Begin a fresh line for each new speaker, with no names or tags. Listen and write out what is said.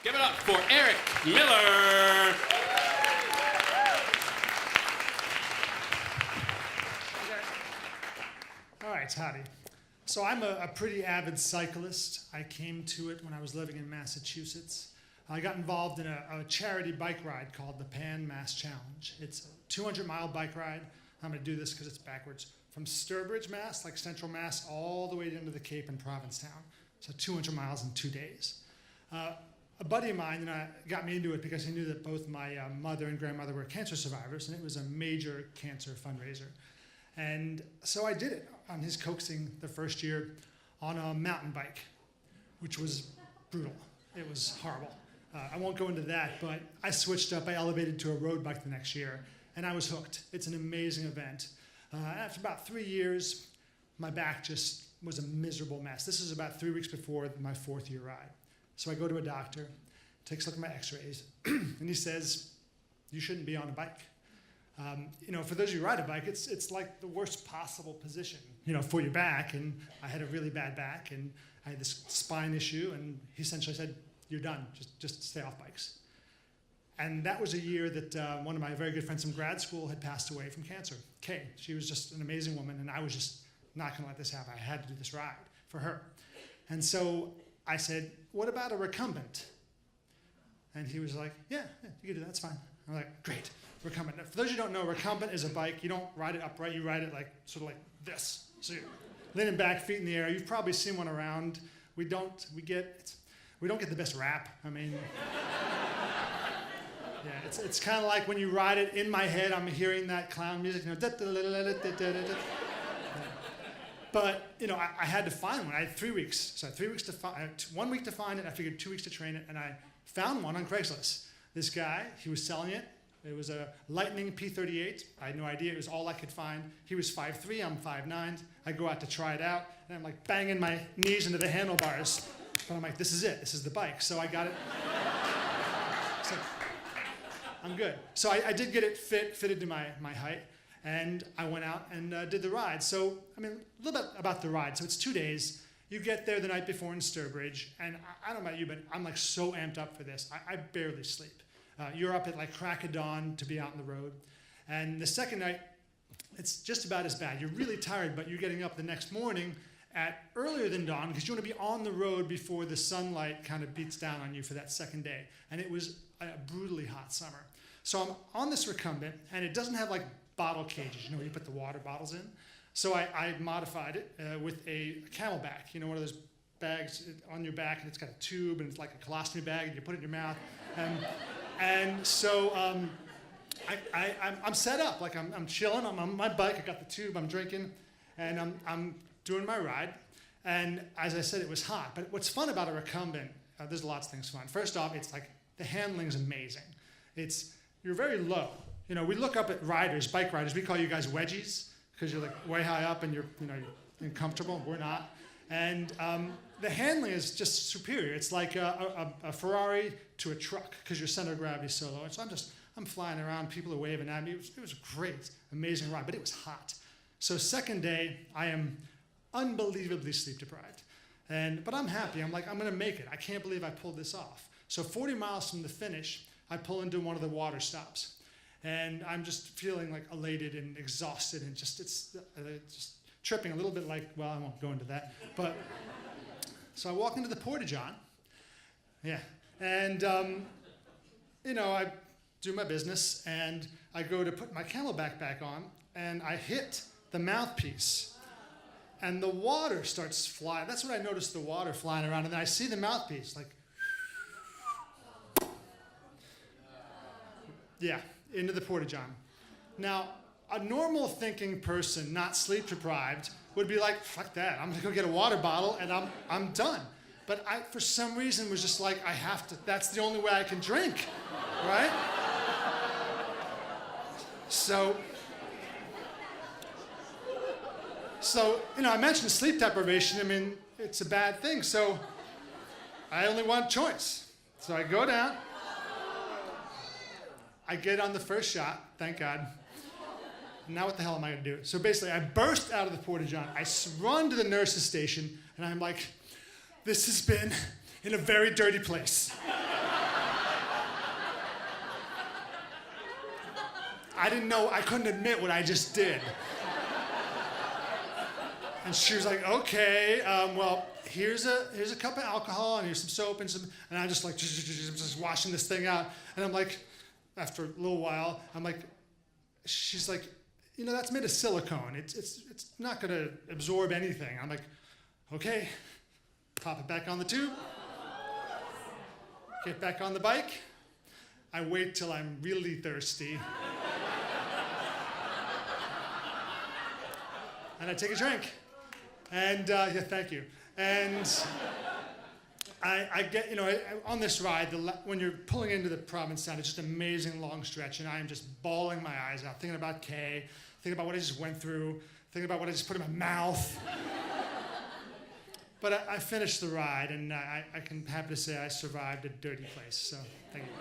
Give it up for Eric Miller.
All right, howdy. So I'm a pretty avid cyclist. I came to it when I was living in Massachusetts. I got involved in a charity bike ride called the Pan Mass Challenge. It's a 200-mile bike ride. I'm going to do this because it's backwards. From Sturbridge, Mass, like Central Mass, all the way into the Cape in Provincetown. So 200 miles in 2 days. A buddy of mine got me into it because he knew that both my mother and grandmother were cancer survivors, and it was a major cancer fundraiser. And so I did it on his coaxing the first year on a mountain bike, which was brutal. It was horrible. I won't go into that, but I switched up. I elevated to a road bike the next year, and I was hooked. It's an amazing event. After about 3 years, my back just was a miserable mess. This is about 3 weeks before my 4th year ride. So I go to a doctor, takes a look at my x-rays, and he says, you shouldn't be on a bike. For those of you who ride a bike, it's like the worst possible position, for your back. And I had a really bad back, and I had this spine issue, and he essentially said, you're done, just stay off bikes. And that was a year that one of my very good friends from grad school had passed away from cancer, Kay. She was just an amazing woman, and I was just not going to let this happen. I had to do this ride for her. And so I said, what about a recumbent? And he was like, yeah, you can do that, that's fine. I'm like, great, recumbent. Now, for those of you who don't know, recumbent is a bike. You don't ride it upright, you ride it sort of like this. So you're leaning back, feet in the air. You've probably seen one around. We don't get the best rap. I mean, yeah, it's kind of like when you ride it. In my head, I'm hearing that clown music, But I had to find one. I had 3 weeks, so I had 3 weeks to find. 1 week to find it. I figured 2 weeks to train it, and I found one on Craigslist. This guy, he was selling it. It was a Lightning P38. I had no idea. It was all I could find. He was 5'3", I'm 5'9". I go out to try it out, and I'm like banging my knees into the handlebars. But I'm like, this is it. This is the bike. So I got it. So I'm good. So I did get it fitted to my height, and I went out and did the ride. So, a little bit about the ride. So it's 2 days. You get there the night before in Sturbridge, and I don't know about you, but I'm so amped up for this. I barely sleep. You're up at crack of dawn to be out on the road. And the second night, it's just about as bad. You're really tired, but you're getting up the next morning at earlier than dawn because you want to be on the road before the sunlight kind of beats down on you for that second day. And it was a brutally hot summer. So I'm on this recumbent, and it doesn't have bottle cages, where you put the water bottles in. So I modified it with a camelback, one of those bags on your back, and it's got a tube, and it's like a colostomy bag, and you put it in your mouth. And so I'm set up, I'm chilling, I'm on my bike, I got the tube, I'm drinking, and I'm doing my ride. And as I said, it was hot. But what's fun about a recumbent, there's lots of things fun. First off, it's the handling's amazing. You're very low. We look up at bike riders, we call you guys wedgies, because you're way high up and you're uncomfortable. We're not. And the handling is just superior. It's like a Ferrari to a truck because your center of gravity is so low. And so I'm flying around, people are waving at me. It was a great, amazing ride, but it was hot. So second day, I am unbelievably sleep deprived. But I'm happy. I'm going to make it. I can't believe I pulled this off. So 40 miles from the finish, I pull into one of the water stops. And I'm just feeling elated and exhausted and it's just tripping a little bit I won't go into that. But so I walk into the porta-john. Yeah. And, I do my business and I go to put my camelback back on and I hit the mouthpiece. And the water starts flying. That's what I noticed, the water flying around. And then I see the mouthpiece yeah, into the porta-john. Now, a normal thinking person, not sleep deprived, would be like, fuck that. I'm gonna go get a water bottle and I'm done. But I, for some reason, was just I have to, that's the only way I can drink, right? So, I mentioned sleep deprivation. It's a bad thing. So I only want choice. So I go down. I get on the first shot, thank God. Now what the hell am I going to do? So basically, I burst out of the porta-john. I run to the nurse's station, and I'm like, this has been in a very dirty place. I didn't know, I couldn't admit what I just did. And she was like, okay, well, here's a cup of alcohol and here's some soap and I'm just like, just washing this thing out. And I'm like, after a little while, I'm like, she's like, you know, that's made of silicone. It's not gonna absorb anything. I'm like, okay, pop it back on the tube, get back on the bike. I wait till I'm really thirsty. And I take a drink. And yeah, thank you. And I get, you know, on this ride, when you're pulling into the Providence Sound, it's just an amazing long stretch, and I am just bawling my eyes out, thinking about Kay, thinking about what I just went through, thinking about what I just put in my mouth. But I finished the ride, and I can happy to say I survived a dirty place. So thank you.